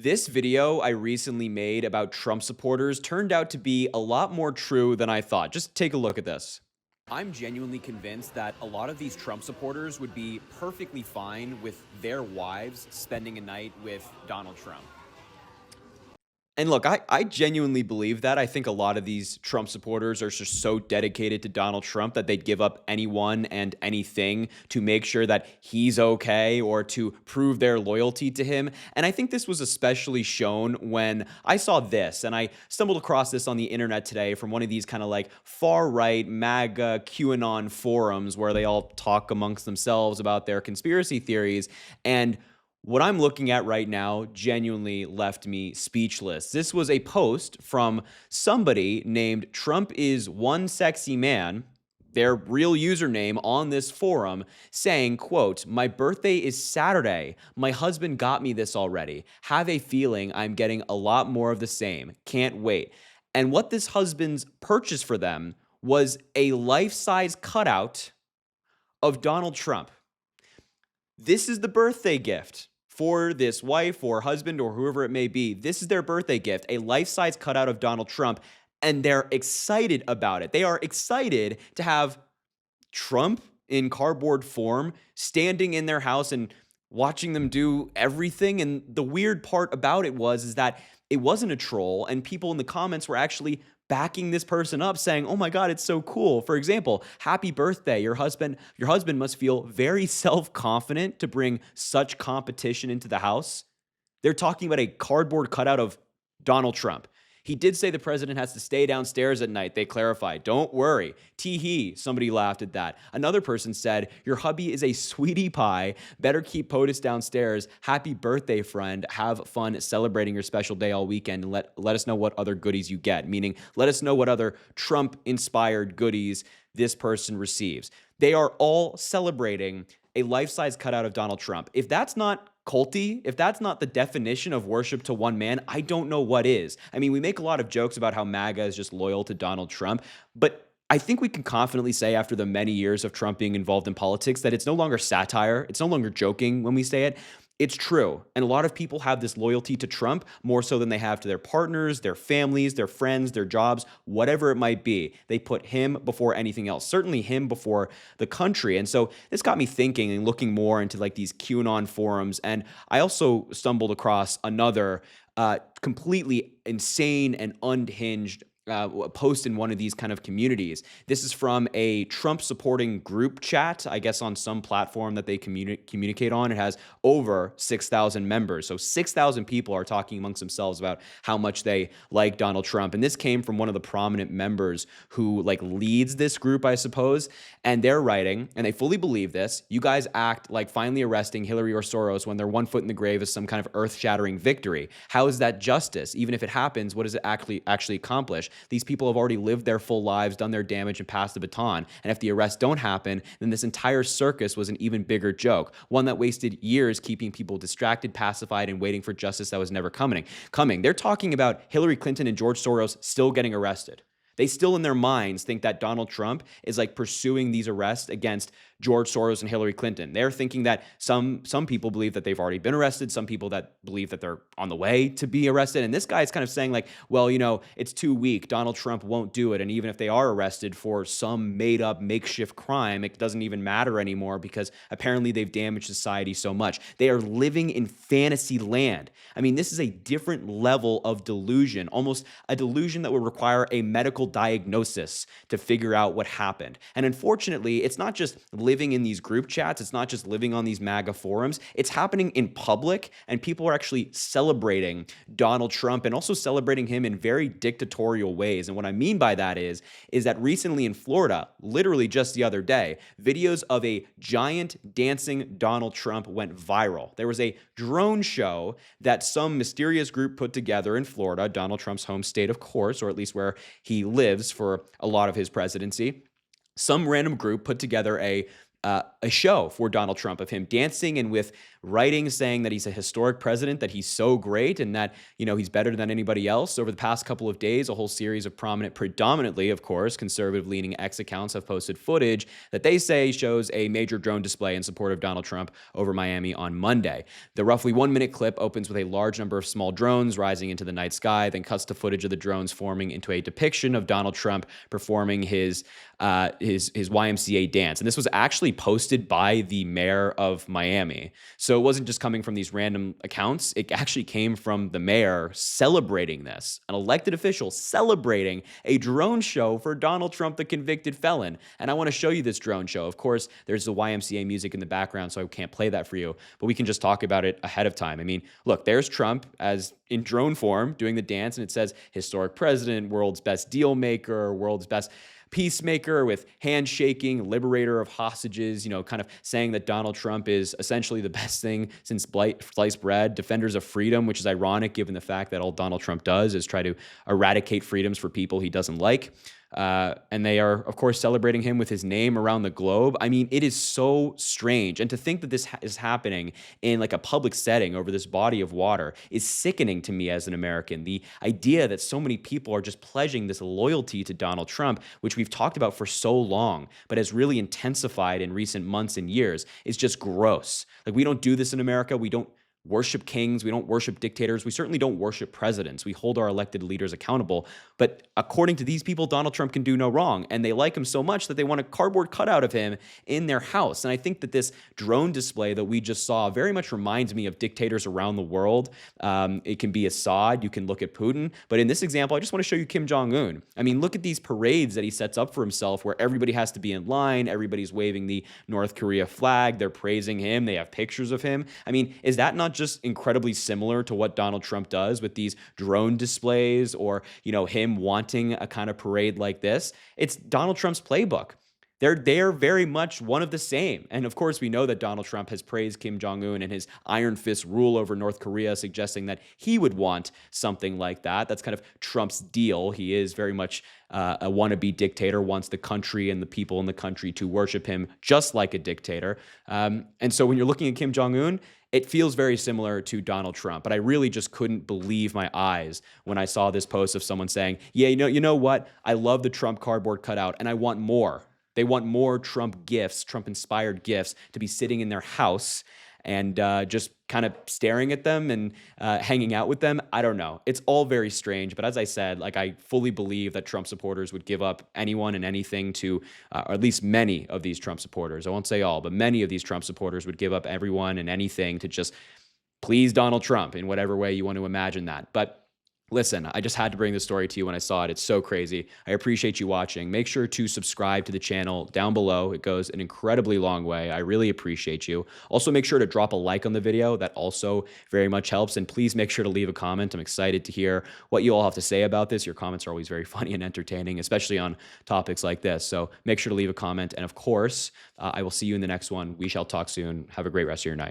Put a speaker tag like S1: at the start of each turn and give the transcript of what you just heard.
S1: This video I recently made about Trump supporters turned out to be a lot more true than I thought. Just take a look at this. I'm genuinely convinced that a lot of these Trump supporters would be perfectly fine with their wives spending a night with Donald Trump. And look, I genuinely believe that. I think a lot of these Trump supporters are just so dedicated to Donald Trump that they'd give up anyone and anything to make sure that he's okay or to prove their loyalty to him. And I think this was especially shown when I saw this, and I stumbled across this on the internet today from one of these kind of like far right MAGA QAnon forums where they all talk amongst themselves about their conspiracy theories. And what I'm looking at right now genuinely left me speechless. This was a post from somebody named Trump is one sexy man, their real username on this forum, saying, quote, "My birthday is Saturday. My husband got me this already. Have a feeling I'm getting a lot more of the same. Can't wait." And what this husband's purchased for them was a life-size cutout of Donald Trump. This is the birthday gift for this wife or husband or whoever it may be. This is their birthday gift, a life-size cutout of Donald Trump, and they're excited about it. They are excited to have Trump in cardboard form standing in their house and watching them do everything. And the weird part about it was is that it wasn't a troll, and people in the comments were actually backing this person up saying, "Oh my god, it's so cool." For example, "Happy birthday. Your husband must feel very self-confident to bring such competition into the house." They're talking about a cardboard cutout of Donald Trump. He did say the president has to stay downstairs at night. They clarified. "Don't worry." Tee hee. Somebody laughed at that. Another person said, "Your hubby is a sweetie pie. Better keep POTUS downstairs. Happy birthday, friend. Have fun celebrating your special day all weekend and let us know what other goodies you get." Meaning, let us know what other Trump-inspired goodies this person receives. They are all celebrating a life-size cutout of Donald Trump. If that's not culty, if that's not the definition of worship to one man, I don't know what is. I mean, we make a lot of jokes about how MAGA is just loyal to Donald Trump, but I think we can confidently say after the many years of Trump being involved in politics that it's no longer satire. It's no longer joking when we say it. It's true. And a lot of people have this loyalty to Trump more so than they have to their partners, their families, their friends, their jobs, whatever it might be. They put him before anything else, certainly him before the country. And so this got me thinking and looking more into like these QAnon forums. And I also stumbled across another completely insane and unhinged post in one of these kind of communities. This is from a Trump supporting group chat, I guess on some platform that they communicate on. It has over 6,000 members. So 6,000 people are talking amongst themselves about how much they like Donald Trump. And this came from one of the prominent members who like leads this group, I suppose. And they're writing, and they fully believe this: "You guys act like finally arresting Hillary or Soros when they're one foot in the grave is some kind of earth-shattering victory. How is that justice? Even if it happens, what does it actually accomplish? These people have already lived their full lives, done their damage, and passed the baton. And if the arrests don't happen, then this entire circus was an even bigger joke, one that wasted years keeping people distracted, pacified, and waiting for justice that was never coming." They're talking about Hillary Clinton and George Soros still getting arrested. They still in their minds think that Donald Trump is like pursuing these arrests against George Soros and Hillary Clinton. They're thinking that some people believe that they've already been arrested, some people that believe that they're on the way to be arrested. And this guy's kind of saying like, well, it's too weak. Donald Trump won't do it. And even if they are arrested for some made up makeshift crime, it doesn't even matter anymore because apparently they've damaged society so much. They are living in fantasy land. I mean, this is a different level of delusion, almost a delusion that would require a medical diagnosis to figure out what happened. And unfortunately, it's not just living in these group chats. It's not just living on these MAGA forums. It's happening in public, and people are actually celebrating Donald Trump and also celebrating him in very dictatorial ways. And what I mean by that is that recently in Florida, literally just the other day, videos of a giant dancing Donald Trump went viral. There was a drone show that some mysterious group put together in Florida, Donald Trump's home state, of course, or at least where he lives for a lot of his presidency. Some random group put together a a show for Donald Trump of him dancing and with writing saying that he's a historic president, that he's so great and that, he's better than anybody else. Over the past couple of days, a whole series of prominent, predominantly, of course, conservative-leaning X accounts have posted footage that they say shows a major drone display in support of Donald Trump over Miami on Monday. The roughly 1-minute clip opens with a large number of small drones rising into the night sky, then cuts to footage of the drones forming into a depiction of Donald Trump performing his YMCA dance. And this was actually posted by the mayor of Miami. So it wasn't just coming from these random accounts. It actually came from the mayor celebrating this, an elected official celebrating a drone show for Donald Trump, the convicted felon. And I want to show you this drone show. Of course, there's the YMCA music in the background, so I can't play that for you, but we can just talk about it ahead of time. I mean, look, there's Trump as in drone form doing the dance, and it says historic president, world's best deal maker, world's best peacemaker with handshaking, liberator of hostages, kind of saying that Donald Trump is essentially the best thing since sliced bread, defenders of freedom, which is ironic given the fact that all Donald Trump does is try to eradicate freedoms for people he doesn't like. And they are, of course, celebrating him with his name around the globe. I mean, it is so strange. And to think that this is happening in like a public setting over this body of water is sickening to me as an American. The idea that so many people are just pledging this loyalty to Donald Trump, which we've talked about for so long, but has really intensified in recent months and years, is just gross. Like, we don't do this in America. We don't worship kings. We don't worship dictators. We certainly don't worship presidents. We hold our elected leaders accountable. But according to these people, Donald Trump can do no wrong. And they like him so much that they want a cardboard cutout of him in their house. And I think that this drone display that we just saw very much reminds me of dictators around the world. It can be Assad. You can look at Putin. But in this example, I just want to show you Kim Jong-un. I mean, look at these parades that he sets up for himself where everybody has to be in line. Everybody's waving the North Korea flag. They're praising him. They have pictures of him. I mean, is that not just incredibly similar to what Donald Trump does with these drone displays or, him wanting a kind of parade like this? It's Donald Trump's playbook. They're very much one of the same. And of course, we know that Donald Trump has praised Kim Jong-un and his iron fist rule over North Korea, suggesting that he would want something like that. That's kind of Trump's deal. He is very much a wannabe dictator, wants the country and the people in the country to worship him just like a dictator. And so when you're looking at Kim Jong-un, it feels very similar to Donald Trump, but I really just couldn't believe my eyes when I saw this post of someone saying, yeah, you know what? I love the Trump cardboard cutout and I want more. They want more Trump gifts, Trump-inspired gifts to be sitting in their house and just kind of staring at them and hanging out with them. I don't know. It's all very strange. But as I said, like, I fully believe that Trump supporters would give up anyone and anything to, or at least many of these Trump supporters. I won't say all, but many of these Trump supporters would give up everyone and anything to just please Donald Trump in whatever way you want to imagine that. But listen, I just had to bring this story to you when I saw it. It's so crazy. I appreciate you watching. Make sure to subscribe to the channel down below. It goes an incredibly long way. I really appreciate you. Also, make sure to drop a like on the video. That also very much helps. And please make sure to leave a comment. I'm excited to hear what you all have to say about this. Your comments are always very funny and entertaining, especially on topics like this. So make sure to leave a comment. And of course, I will see you in the next one. We shall talk soon. Have a great rest of your night.